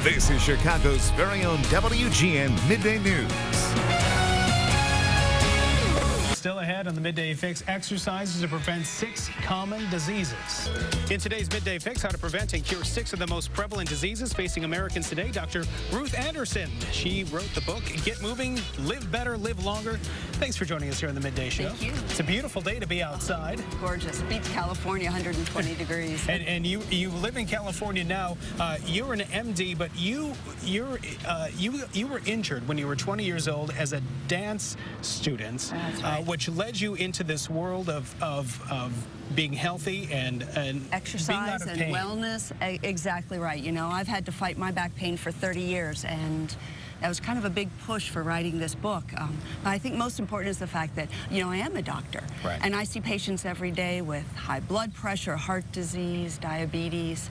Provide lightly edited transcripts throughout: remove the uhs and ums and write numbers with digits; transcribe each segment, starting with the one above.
This is Chicago's very own WGN Midday News. Still ahead on the Midday Fix, exercises to prevent 6 common diseases. In today's Midday Fix, how to prevent and cure 6 of the most prevalent diseases facing Americans today, Dr. Ruth Anderson. She wrote the book, Get Moving, Live Better, Live Longer. Thanks for joining us here on the Midday Show. Thank you. It's a beautiful day to be outside. Oh, gorgeous. Beats California, 120 degrees. And you live in California now. You're an MD, but you were injured when you were 20 years old as a dance student. That's right. Which led you into this world of being healthy and exercise being out of and pain. Wellness. Exactly right. You know, I've had to fight my back pain for 30 years, and that was kind of a big push for writing this book. But I think most important is the fact that, you know, I am a doctor. Right. And I see patients every day with high blood pressure, heart disease, diabetes,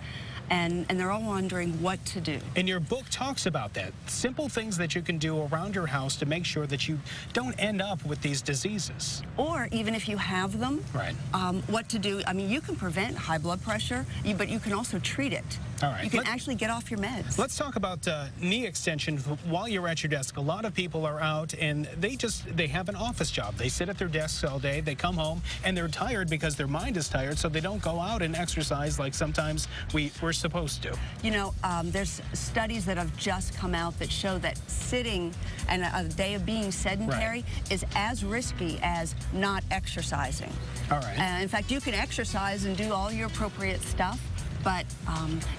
and they're all wondering what to do. And your book talks about that. Simple things that you can do around your house to make sure that you don't end up with these diseases. Or even if you have them, right. What to do. I mean, you can prevent high blood pressure, but you can also treat it. All right. You can actually get off your meds. Let's talk about knee extension while you're at your desk. A lot of people are out and they have an office job. They sit at their desks all day, they come home, and they're tired because their mind is tired, so they don't go out and exercise like sometimes we're supposed to. You know, there's studies that have just come out that show that sitting and a day of being sedentary is as risky as not exercising. All right. In fact, you can exercise and do all your appropriate stuff, but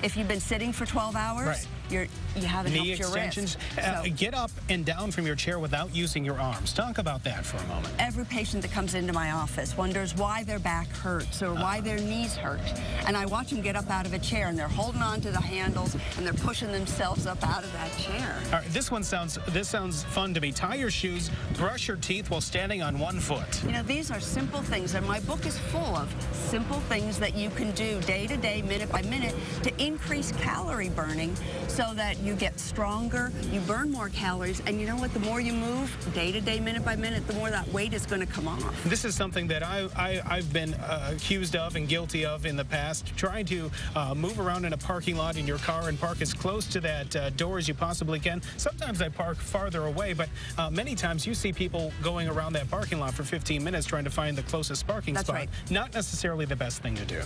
if you've been sitting for 12 hours, you haven't helped your extensions. wrist. Get up and down from your chair without using your arms. Talk about that for a moment. Every patient that comes into my office wonders why their back hurts or why their knees hurt. And I watch them get up out of a chair and they're holding on to the handles and they're pushing themselves up out of that chair. All right, this sounds fun to me. Tie your shoes, brush your teeth while standing on one foot. You know, these are simple things, and my book is full of simple things that you can do day to day, minute by minute, to increase calorie burning so that you get stronger, you burn more calories, and you know what? The more you move, day to day, minute by minute, the more that weight is going to come off. This is something that I've been accused of and guilty of in the past, trying to move around in a parking lot in your car and park as close to that door as you possibly can. Sometimes I park farther away, but many times you see people going around that parking lot for 15 minutes trying to find the closest parking spot. Right. Not necessarily the best thing to do.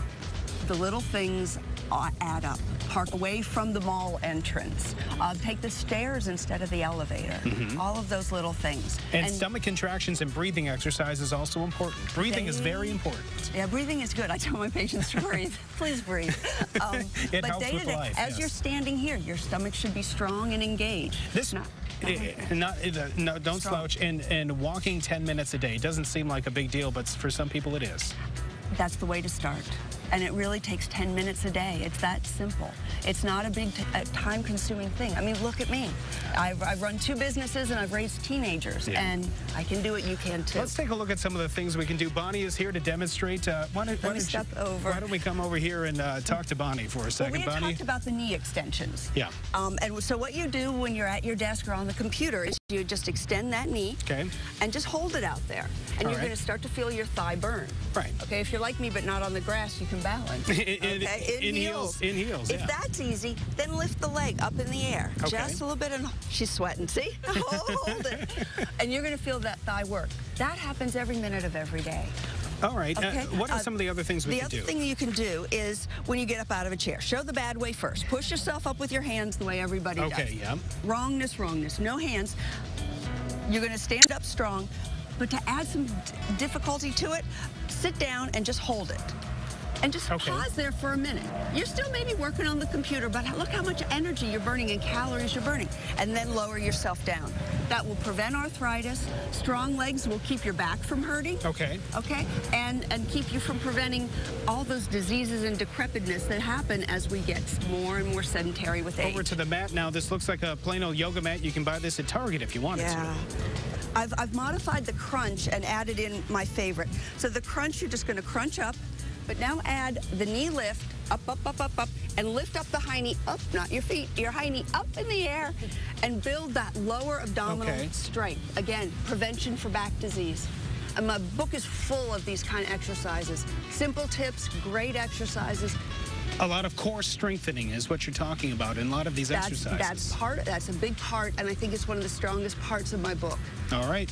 The little things add up. Park away from the mall entrance. Take the stairs instead of the elevator. All of those little things. And stomach contractions and breathing exercise is also important. Breathing is very important. Yeah, breathing is good. I tell my patients to breathe. Please breathe. It helps with life, as you're standing here, your stomach should be strong and engaged. Don't slouch. And walking 10 minutes a day doesn't seem like a big deal, but for some people it is. That's the way to start. And it really takes 10 minutes a day. It's that simple. It's not a big time-consuming thing. I mean, look at me. I've run 2 businesses and I've raised teenagers, and I can do it. You can too. Let's take a look at some of the things we can do. Bonnie is here to demonstrate. Why don't we come over here and talk to Bonnie for a second? Well, we had talked about the knee extensions. Yeah. And so what you do when you're at your desk or on the computer is you just extend that knee, and just hold it out there, and you're going to start to feel your thigh burn. Right. Okay. If you're like me but not on the grass, you can balance. In heels. In heels. If that's easy, then lift the leg up in the air. Just a little bit, and she's sweating. See? Hold it. And you're going to feel that thigh work. That happens every minute of every day. All right. What are some of the other things we can do? The other thing you can do is when you get up out of a chair, show the bad way first. Push yourself up with your hands the way everybody does. Okay, yeah. Wrongness, wrongness. No hands. You're going to stand up strong, but to add some difficulty to it, sit down and just hold it. And just pause there for a minute. You're still maybe working on the computer, but look how much energy you're burning and calories you're burning. And then lower yourself down. That will prevent arthritis. Strong legs will keep your back from hurting. Okay. And keep you from preventing all those diseases and decrepitness that happen as we get more and more sedentary with age. Over to the mat now. This looks like a plain old yoga mat. You can buy this at Target if you wanted to. I've modified the crunch and added in my favorite. So the crunch, you're just going to crunch up. But now add the knee lift, up, up, up, up, up, and lift up the high knee, up, not your feet, your high knee up in the air, and build that lower abdominal strength. Again, prevention for back disease. And my book is full of these kind of exercises. Simple tips, great exercises. A lot of core strengthening is what you're talking about in a lot of these exercises. That's a big part, and I think it's one of the strongest parts of my book. All right.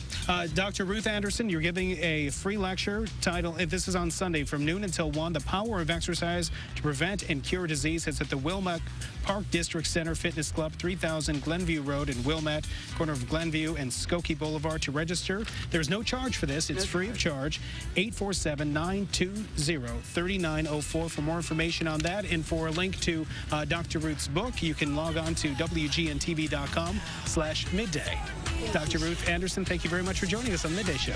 Dr. Ruth Anderson, you're giving a free lecture titled, this is on Sunday from noon until 1, The Power of Exercise to Prevent and Cure Disease. It's at the Wilmette Park District Center Fitness Club, 3000 Glenview Road in Wilmette, corner of Glenview and Skokie Boulevard. To register, there's no charge for this. It's free of charge. 847-920-3904 for more information on that. And for a link to Dr. Ruth's book, you can log on to WGN-TV.com/midday. Dr. Ruth Anderson, thank you very much for joining us on Midday Show.